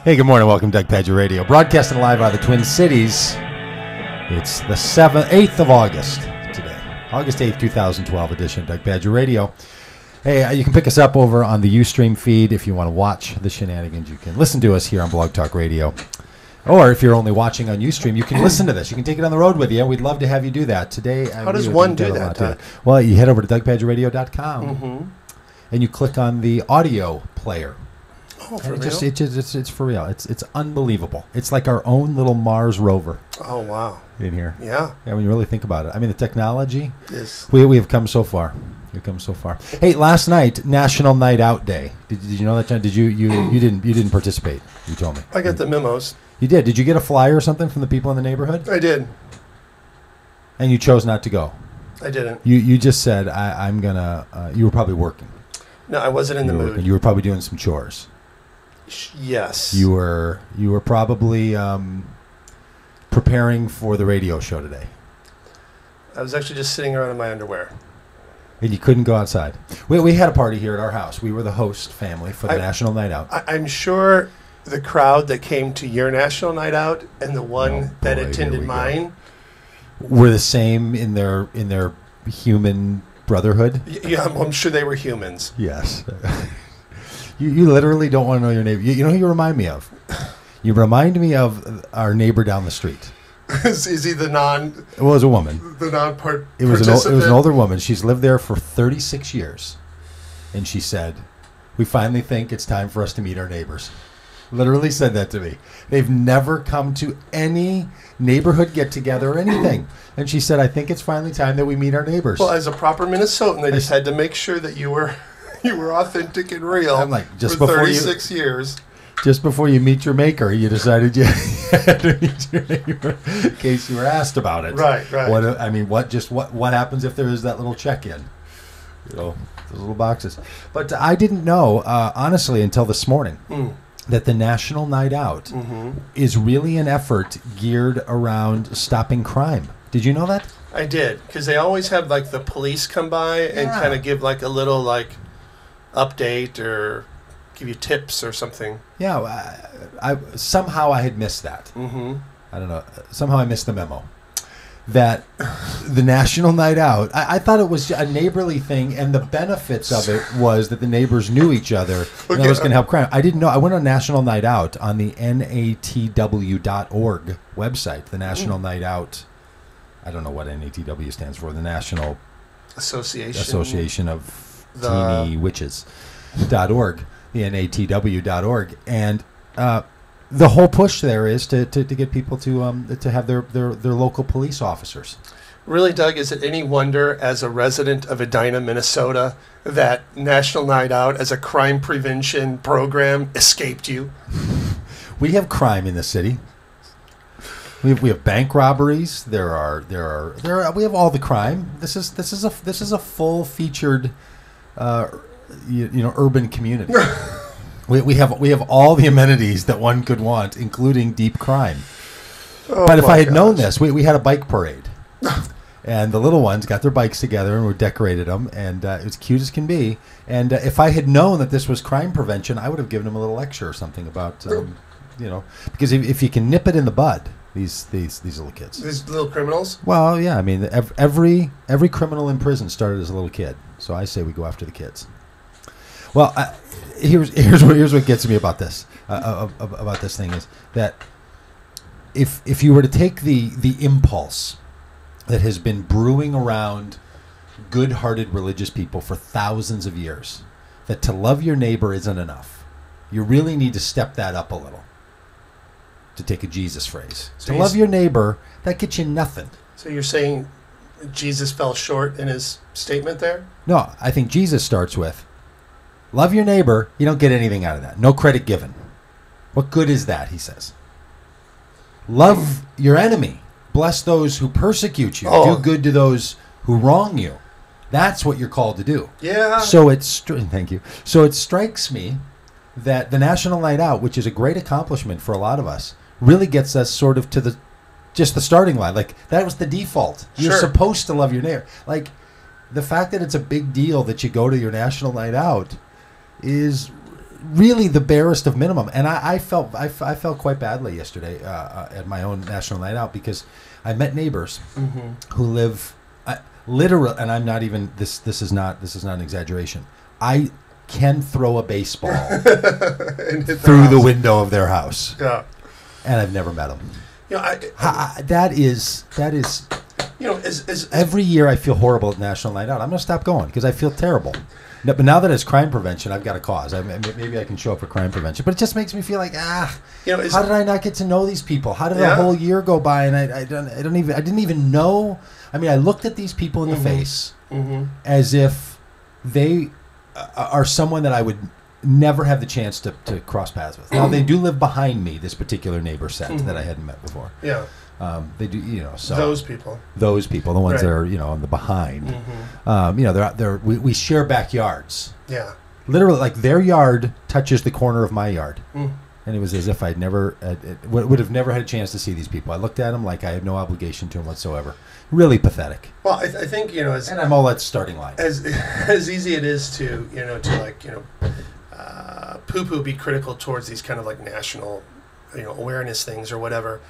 Hey, good morning. Welcome to Doug Pagitt Radio. Broadcasting live out of the Twin Cities. It's the 8th of August today. August 8th, 2012 edition of Doug Pagitt Radio. Hey, you can pick us up over on the Ustream feed. If you want to watch the shenanigans, you can listen to us here on Blog Talk Radio. Or if you're only watching on Ustream, you can listen to this. You can take it on the road with you. We'd love to have you do that. Today, how does one do that? Well, you head over to DougPagittRadio.com and you click on the audio player. Oh, for real? It's for real. It's unbelievable. It's like our own little Mars rover. Oh, wow. In here. Yeah. Yeah, when you really think about it. I mean, the technology. Yes. We have come so far. We've come so far. Hey, last night, National Night Out Day. Did you know that, John? Did you didn't participate? You told me. I got the memos. You did. Did you get a flyer or something from the people in the neighborhood? I did. And you chose not to go. I didn't. You just said I'm gonna. You were probably working. No, I wasn't in the mood. You were probably doing some chores. Yes. You were probably preparing for the radio show today. I was actually just sitting around in my underwear. And you couldn't go outside. We had a party here at our house. We were the host family for the National Night Out. I'm sure the crowd that came to your National Night Out and the one that attended mine were the same in their human brotherhood. Yeah, I'm sure they were humans. Yes. You literally don't want to know your neighbor. You know who you remind me of? You remind me of our neighbor down the street. Is he the non? It was a woman. The non-part. It was an older woman. She's lived there for 36 years, and she said, "We finally think it's time for us to meet our neighbors." Literally said that to me. They've never come to any neighborhood get-together or anything, and she said, "I think it's finally time that we meet our neighbors." Well, as a proper Minnesotan, they just had to make sure that you were authentic and real. I'm like, just for before 36 years. Just before you meet your maker, you decided you had to meet your neighbor in case you were asked about it. Right. What happens if there is that little check-in? You know, those little boxes. But I didn't know, honestly, until this morning, that the National Night Out is really an effort geared around stopping crime. Did you know that? I did, because they always have like the police come by and kind of give like a little like update or give you tips or something. Yeah, I somehow I had missed that. I don't know. Somehow I missed the memo that the National Night Out. I thought it was a neighborly thing, and the benefits of it was that the neighbors knew each other, and that was going to help crime. I didn't know. I went on National Night Out on the natw.org website. The National Night Out. I don't know what NATW stands for. The National Association of Teeny Witches.org. The natw.org, and the whole push there is to get people to have their local police officers. Really, Doug, is it any wonder, as a resident of Edina, Minnesota, that National Night Out as a crime prevention program escaped you? We have crime in the city. We have bank robberies. We have all the crime. This is a full featured. Urban community. we have all the amenities that one could want, including deep crime. But if I had known this, we had a bike parade, and the little ones got their bikes together and we decorated them, and it was cute as can be. And if I had known that this was crime prevention, I would have given them a little lecture or something about, because if you can nip it in the bud, these little kids, these little criminals. Well, yeah, I mean, every criminal in prison started as a little kid, so I say we go after the kids. Well, here's what gets me about this thing is that if you were to take the impulse that has been brewing around good-hearted religious people for thousands of years, that to love your neighbor isn't enough, you really need to step that up a little. To take a Jesus phrase, so to love your neighbor, that gets you nothing. So you're saying Jesus fell short in his statement there? No, I think Jesus starts with, love your neighbor, you don't get anything out of that. No credit given. What good is that, he says. Love your enemy. Bless those who persecute you. Do good to those who wrong you. That's what you're called to do. Yeah. Thank you. So it strikes me that the National Night Out, which is a great accomplishment for a lot of us, really gets us sort of to the starting line. Like, that was the default. You're supposed to love your neighbor. Like, the fact that it's a big deal that you go to your National Night Out is really the barest of minimum. And I felt quite badly yesterday at my own national night out because I met neighbors who live literally, and I'm not even this is not an exaggeration. I can throw a baseball through the window of their house. Yeah. And I've never met them. You know, that is. You know, as Every year I feel horrible at National Night Out. I'm going to stop going because I feel terrible. No, but now that it's crime prevention, I've got a cause. Maybe I can show up for crime prevention. But it just makes me feel like, you know, how did I not get to know these people? How did a whole year go by and I didn't even know? I mean, I looked at these people in the face as if they are someone that I would never have the chance to cross paths with. Now, they do live behind me, this particular neighbor set that I hadn't met before. Yeah. They do, you know. So those people, the ones that are, you know, on the behind. You know, we share backyards. Yeah. Literally, like their yard touches the corner of my yard, and it was as if I'd never would have never had a chance to see these people. I looked at them like I had no obligation to them whatsoever. Really pathetic. Well, I think, you know, and I'm all at starting line. As easy it is to, you know, to like, you know, poo-poo, be critical towards these kind of like national, you know, awareness things or whatever.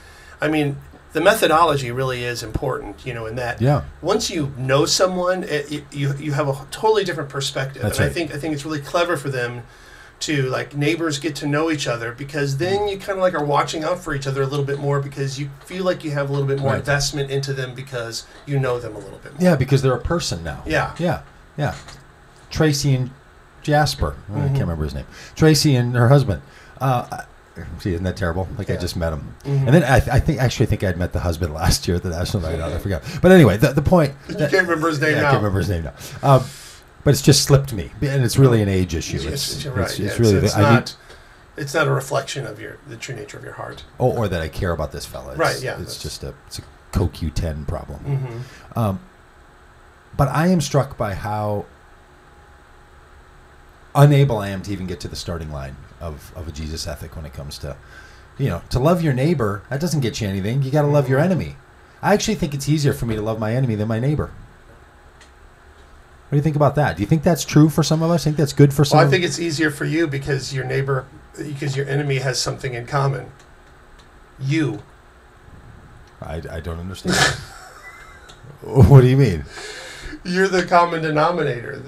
I mean, the methodology really is important, you know, in that once you know someone, you have a totally different perspective. That's and right. I think it's really clever for them to, like, neighbors get to know each other, because then you kind of like are watching out for each other a little bit more, because you feel like you have a little bit more investment into them because you know them a little bit more. Yeah, because they're a person now. Yeah. Tracy and Jasper. I can't remember his name. Tracy and her husband. See, isn't that terrible? Like I just met him, and then I think I'd met the husband last year at the National Night Out. I forgot, but anyway, the point. You can't remember his name now. I can't remember his name now, but it's just slipped me, and it's really an age issue. It's really. It's not a reflection of the true nature of your heart, or that I care about this fella. It's just a CoQ10 problem. But I am struck by how unable I am to even get to the starting line of a Jesus ethic when it comes to, you know, to love your neighbor. That doesn't get you anything. You got to love your enemy. I actually think it's easier for me to love my enemy than my neighbor. What do you think about that? Do you think that's true for some of us? Think that's good for some? Well, I think it's easier for you because your enemy has something in common. You. I don't understand. What do you mean? You're the common denominator.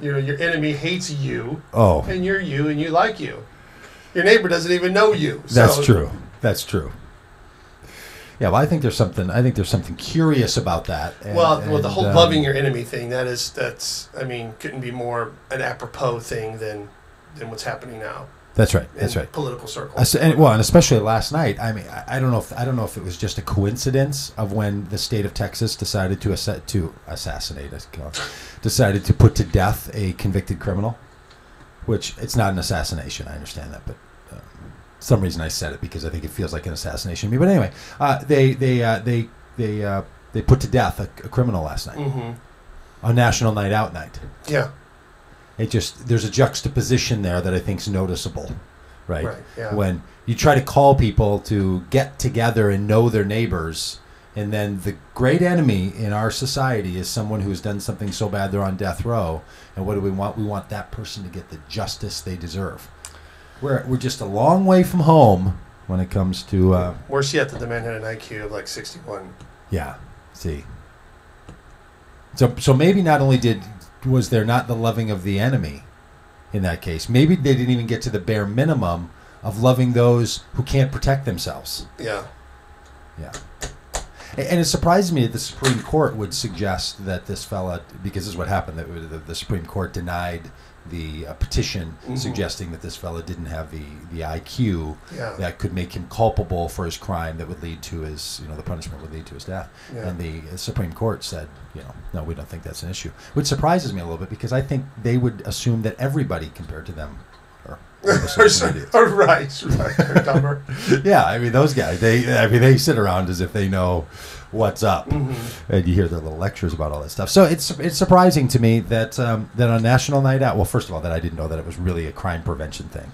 You know, your enemy hates you. Oh. And you're you, and you like you. Your neighbor doesn't even know you. That's true. That's true. Yeah, well, I think there's something curious about that. Well, the whole loving your enemy thing, that's I mean, couldn't be more an apropos thing than what's happening now. That's right. That's right. Political circles. And especially last night. I mean, I don't know if it was just a coincidence of when the state of Texas decided to assassinate, decided to put to death a convicted criminal, which it's not an assassination. I understand that, but for some reason I said it because I think it feels like an assassination to me. But anyway, they put to death a criminal last night on National Night Out night. Yeah. There's a juxtaposition there that I think is noticeable, right? Right, yeah. When you try to call people to get together and know their neighbors, and then the great enemy in our society is someone who's done something so bad they're on death row, and what do we want? We want that person to get the justice they deserve. We're just a long way from home when it comes to... Worse yet, that the man had an IQ of like 61. Yeah, see. So maybe not only was there not the loving of the enemy in that case, maybe they didn't even get to the bare minimum of loving those who can't protect themselves. Yeah. And it surprises me that the Supreme Court would suggest that this fella, because this is what happened, that the Supreme Court denied the petition suggesting that this fella didn't have the IQ that could make him culpable for his crime that would lead to his, the punishment would lead to his death. Yeah. And the Supreme Court said, no, we don't think that's an issue. Which surprises me a little bit because I think they would assume that everybody compared to them are right. They're dumber. Yeah, I mean those guys. They sit around as if they know what's up, and you hear their little lectures about all that stuff. So it's surprising to me that on National Night Out. Well, first of all, that I didn't know that it was really a crime prevention thing,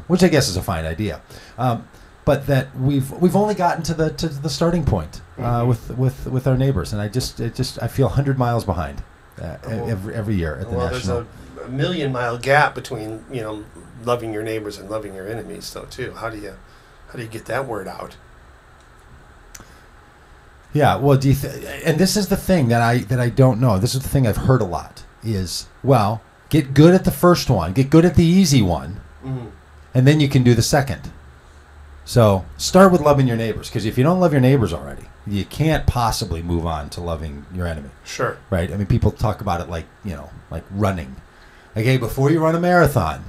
which I guess is a fine idea. But that we've only gotten to the starting point with our neighbors, and I feel 100 miles behind. every year at the national. There's a million-mile gap between loving your neighbors and loving your enemies, though. Too. How do you get that word out? Yeah. Well, and this is the thing that I don't know. This is the thing I've heard a lot is, well, get good at the first one, get good at the easy one, and then you can do the second. So start with loving your neighbors, because if you don't love your neighbors already, you can't possibly move on to loving your enemy. Sure. Right? I mean, people talk about it like running. Like, hey, before you run a marathon,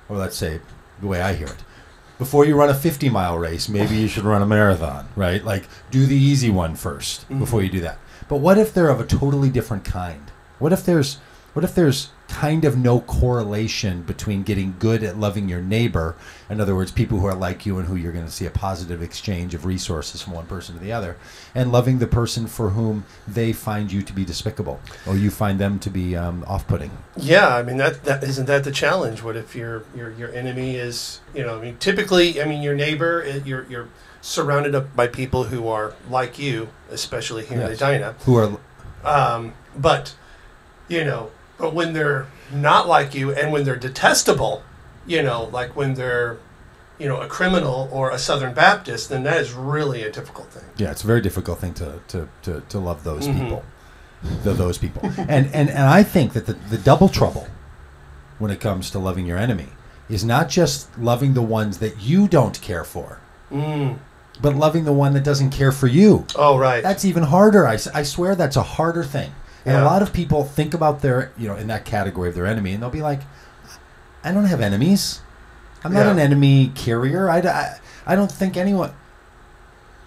or let's say the way I hear it, before you run a 50-mile race, maybe you should run a marathon, right? Like, do the easy one first before you do that. But what if they're of a totally different kind? What if there's kind of no correlation between getting good at loving your neighbor, in other words, people who are like you and who you're going to see a positive exchange of resources from one person to the other, and loving the person for whom they find you to be despicable or you find them to be off-putting? Yeah, I mean that isn't that the challenge? What if your enemy is typically your neighbor, you're surrounded up by people who are like you, especially here in Edina, who are But when they're not like you and when they're detestable, like when they're, a criminal or a Southern Baptist, then that is really a difficult thing. Yeah, it's a very difficult thing to love those people. Those people. And I think that the double trouble when it comes to loving your enemy is not just loving the ones that you don't care for, but loving the one that doesn't care for you. Oh, right. That's even harder. I swear that's a harder thing. And a lot of people think about their, in that category of their enemy, and they'll be like, I don't have enemies. I'm not an enemy carrier. I don't think anyone...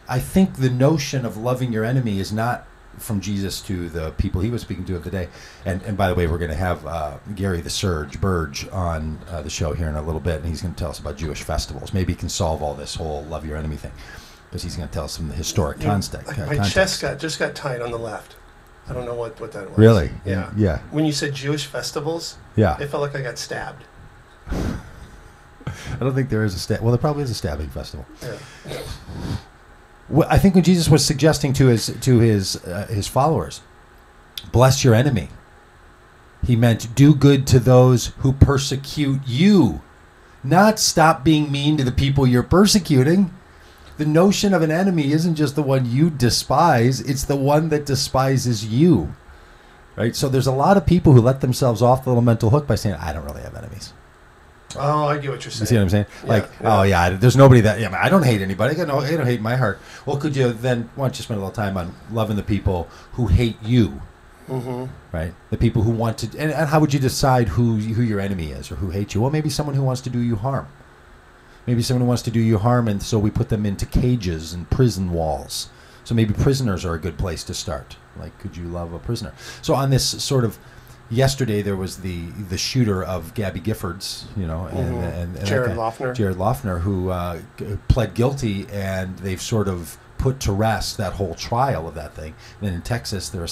I think the notion of loving your enemy is not from Jesus to the people he was speaking to of the day. And by the way, we're going to have Gary the Surge Burge on the show here in a little bit, and he's going to tell us about Jewish festivals. Maybe he can solve all this whole love your enemy thing, because he's going to tell us some of the historic context. My chest just got tight on the left. I don't know what that was. Really? Yeah. Yeah. When you said Jewish festivals, it felt like I got stabbed. I don't think there is a well, there probably is a stabbing festival. Yeah. Well, I think when Jesus was suggesting to his followers, bless your enemy, he meant do good to those who persecute you, not stop being mean to the people you're persecuting. The notion of an enemy isn't just the one you despise, it's the one that despises you. Right? So there's a lot of people who let themselves off the little mental hook by saying, I don't really have enemies. Oh, I get what you're saying. You see what I'm saying? There's nobody that, I don't hate anybody. I don't hate in my heart. Well, could you then, why don't you spend a little time on loving the people who hate you? Right? The people who want to, and how would you decide who your enemy is or who hates you? Well, maybe someone who wants to do you harm. Maybe someone who wants to do you harm, and so we put them into cages and prison walls. So maybe prisoners are a good place to start. Like, could you love a prisoner? So on this sort of, yesterday there was the shooter of Gabby Giffords, and Jared Loughner, who pled guilty, and they've sort of put to rest that whole trial of that thing. And then in Texas, they're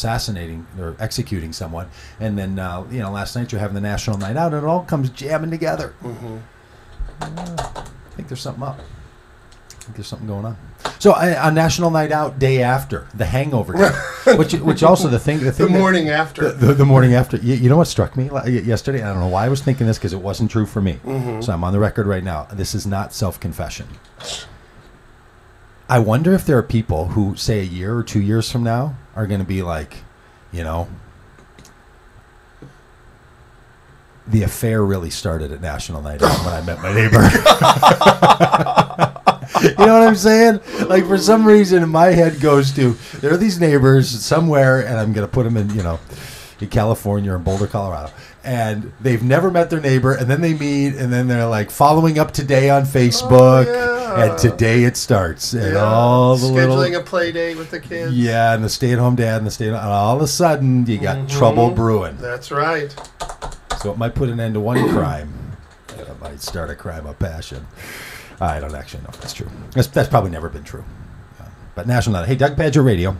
executing someone. And then, last night you're having the National Night Out, and it all comes jamming together. I think there's something up. I think there's something going on. So on National Night Out, day after, the hangover day, which also the morning after. The morning after. You know what struck me yesterday? I don't know why I was thinking this, because it wasn't true for me. So I'm on the record right now. This is not self-confession. I wonder if there are people who, say, a year or 2 years from now are going to be like, the affair really started at National Night Out when I met my neighbor. You know what I'm saying? Like, for some reason, my head goes to, there are these neighbors somewhere, and I'm going to put them in, in California or in Boulder, Colorado. And they've never met their neighbor, and then they meet, and then they're like following up today on Facebook, and today it starts, and all the scheduling a play date with the kids. Yeah, and the stay-at-home dad, and all of a sudden you got trouble brewing. That's right. So it might put an end to one crime. It might start a crime of passion. I don't actually know if that's true. That's probably never been true. But National Night. Hey, Doug Pagitt Radio,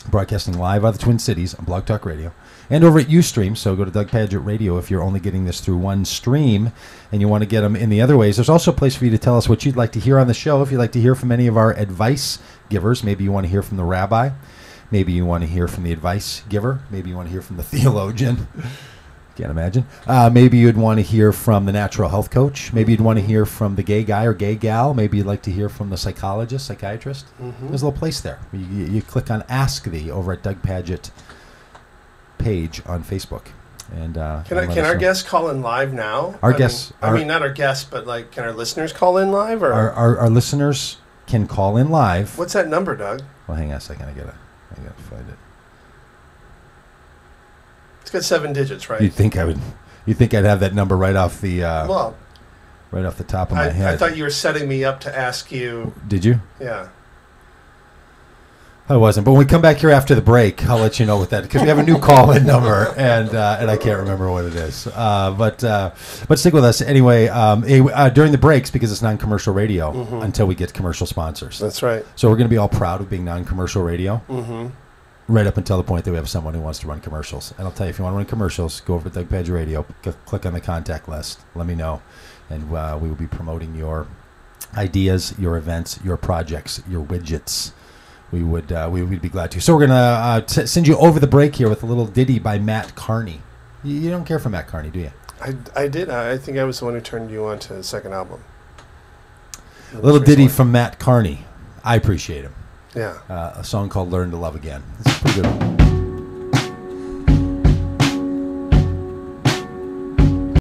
broadcasting live out of the Twin Cities on Blog Talk Radio, and over at Ustream. So go to Doug Pagitt Radio if you're only getting this through one stream and you want to get them in the other ways. There's also a place for you to tell us what you'd like to hear on the show. If you'd like to hear from any of our advice givers, maybe you want to hear from the rabbi. Maybe you want to hear from the advice giver. Maybe you want to hear from the theologian. Can't imagine. Maybe you'd want to hear from the natural health coach. Maybe you'd want to hear from the gay guy or gay gal. Maybe you'd like to hear from the psychologist, psychiatrist. There's a little place there. You click on Ask Thee over at Doug Pagitt page on Facebook. And can our guests call in live now? Our guests. I mean, not our guests, but like, can our listeners call in live? Or our listeners can call in live. What's that number, Doug? Well, hang on a second. I gotta find it. It's got 7 digits, right? You'd think I'd have that number right off the right off the top of my head. I thought you were setting me up to ask you. Did you? Yeah. I wasn't, but when we come back here after the break, I'll let you know what that, because we have a new call-in number, and I can't remember what it is. But stick with us anyway. During the breaks, because it's non-commercial radio, until we get commercial sponsors. That's right. So we're going to be all proud of being non-commercial radio, right up until the point that we have someone who wants to run commercials. And I'll tell you, if you want to run commercials, go over to Doug Pagitt Radio, click on the contact list, let me know, and we will be promoting your ideas, your events, your projects, your widgets. We would be glad to. So we're going to send you over the break here with a little ditty by Matt Carney. You don't care for Matt Carney, do you? I did. I think I was the one who turned you on to the second album. A little ditty from Matt Carney. I appreciate him. Yeah. A song called Learn to Love Again. It's a pretty good one.